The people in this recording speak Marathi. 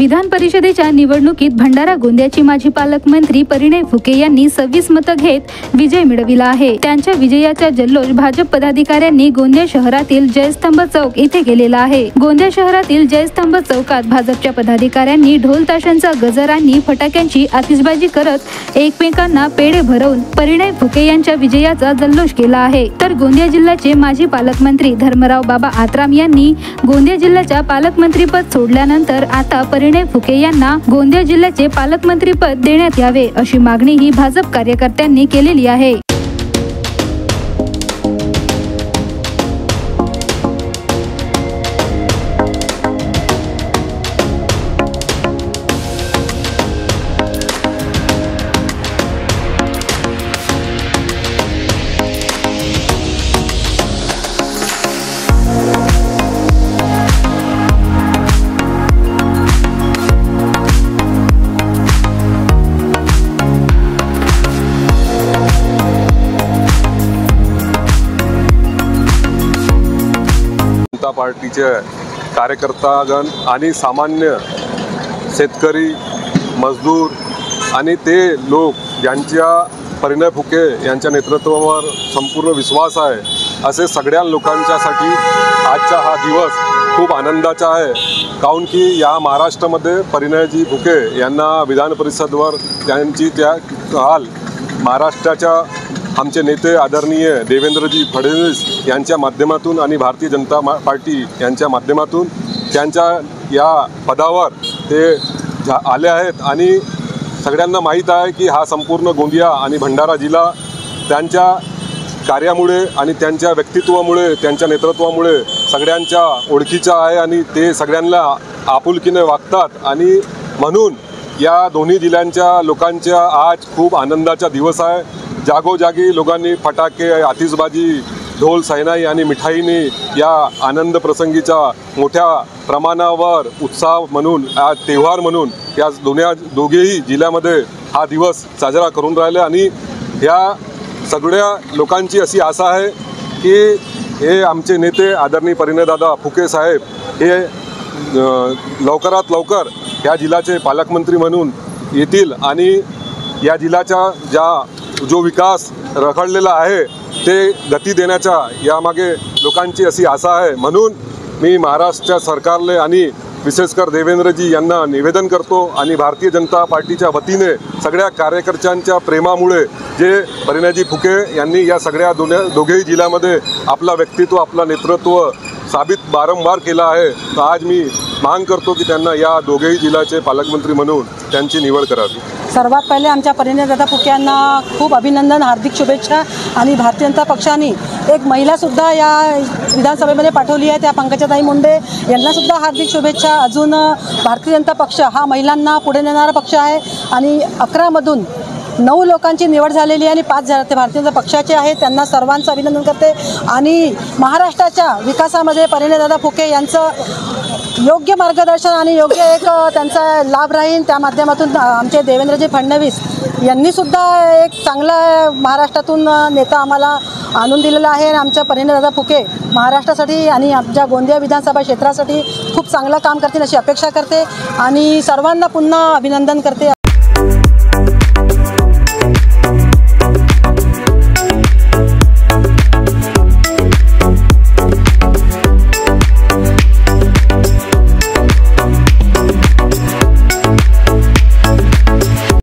विधान परिषदेच्या निवडणुकीत भंडारा गोंदियाची माजी पालकमंत्री परिणय फुके यांनी 26 मतं घेत विजय मिळविला आहे। त्यांच्या विजयाचा जल्लोष भाजप पदाधिकाऱ्यांनी गोंदिया शहरातील जयस्तंभ चौक येथे केलेला आहे। गोंदिया शहरातील जयस्तंभ चौकात भाजपच्या पदाधिकाऱ्यांनी ढोल ताशांचा गजर आणि फटाक्यांची आतिषबाजी करत एकमेकांना पेढे भरवून परिणय फुके यांच्या विजयाचा जल्लोष केला आहे। तर गोंदिया जिल्ह्याचे माजी पालकमंत्री धर्मराव बाबा आत्राम यांनी गोंदिया जिल्ह्याच्या पालकमंत्रीपद सोडल्यानंतर आता परिणय फुके यांना गोंदिया जिल्ह्याचे पालकमंत्रीपद देण्यात यावे अशी मागणी ही भाजप कार्यकर्त्यांनी केलेली आहे। जनता पार्टीचे कार्यकर्तागण आणि सामान्य शेतकरी मजदूर आणि ते लोक ज्यांच्या परिणय फुके यांच्या नेतृत्वावर संपूर्ण विश्वास आहे, असे सगळ्या लोकांच्यासाठी आजचा हा दिवस खूप आनंदाचा आहे। काऊन की या महाराष्ट्रामध्ये परिणयजी फुके यांना विधान परिषदवर त्यांची त्या काल महाराष्ट्राच्या आमचे नेते आदरणीय देवेंद्रजी फडणवीस यांच्या माध्यमातून आणि भारतीय जनता पार्टी यांच्या माध्यमातून त्यांच्या या पदावर ते आले आहेत। आणि सगळ्यांना माहीत आहे की हा संपूर्ण गोंदिया आणि भंडारा जिल्हा त्यांच्या कार्यामुळे आणि त्यांच्या व्यक्तित्वामुळे त्यांच्या नेतृत्वामुळे सगळ्यांच्या ओळखीचा आहे आणि ते सगळ्यांना आपुलकीने वागतात। आणि म्हणून या दोन्ही जिल्ह्यांच्या लोकांच्या आज खूप आनंदाचा दिवस आहे। जागोजागी लोकांनी फटाके, आतिषबाजी, ढोल सैनाई आणि मिठाईने या आनंद प्रसंगीचा मोठ्या प्रमाणावर उत्साह म्हणून आज त्योहार म्हणून या दोघेही जिल्ह्यामध्ये हा दिवस साजरा करून राहिले। आणि या सगळ्या लोकांची अशी आशा आहे की हे आमचे नेते आदरणीय परिणयदादा फुके साहेब हे लवकरात लवकर या जिल्ह्याचे पालकमंत्री म्हणून येतील आणि या जिल्ह्याचा जो विकास रखडलेला आहे ते गती देण्याच्या यामागे लोकांची अशी आशा आहे। म्हणून मी महाराष्ट्र सरकारले आणि विशेषकर देवेंद्रजी यांना निवेदन करतो आणि भारतीय जनता पार्टीच्या वतीने सगळ्या कार्यकर्त्यांच्या प्रेमामुळे जे परिणयजी फुके यांनी या सगळ्या दोघेही जिल्ह्यामध्ये आपला व्यक्तित्व, आपला नेतृत्व साबित वारंवार केला आहे, तर आज मी मागणी करतो की त्यांना या दोघेही जिल्ह्याचे पालकमंत्री म्हणून त्यांची निवड करावी। सर्वात पहिले आमच्या परिणयदादा फुके यांना खूप अभिनंदन, हार्दिक शुभेच्छा। आणि भारतीय जनता पक्षाने एक महिलासुद्धा या विधानसभेमध्ये पाठवली आहे, त्या पंकजाताई मुंडे यांनासुद्धा हार्दिक शुभेच्छा। अजून भारतीय जनता पक्ष हा महिलांना पुढे नेणारा पक्ष आहे आणि 11 मधून 9 लोकांची निवड झालेली आहे आणि 5 ते भारतीय जनता पक्षाचे आहे। त्यांना सर्वांचं अभिनंदन करते आणि महाराष्ट्राच्या विकासामध्ये परिणयदादा फुके यांचं योग्य मार्गदर्शन आणि योग्य एक त्यांचा लाभ राहील। त्या माध्यमातून आमचे देवेंद्रजी फडणवीस यांनीसुद्धा एक चांगला महाराष्ट्रातून नेता आम्हाला आणून दिलेला आहे। आमच्या परिणयदादा फुके महाराष्ट्रासाठी आणि आमच्या गोंदिया विधानसभा क्षेत्रासाठी खूप चांगलं काम करतील अशी अपेक्षा करते आणि सर्वांना पुन्हा अभिनंदन करते।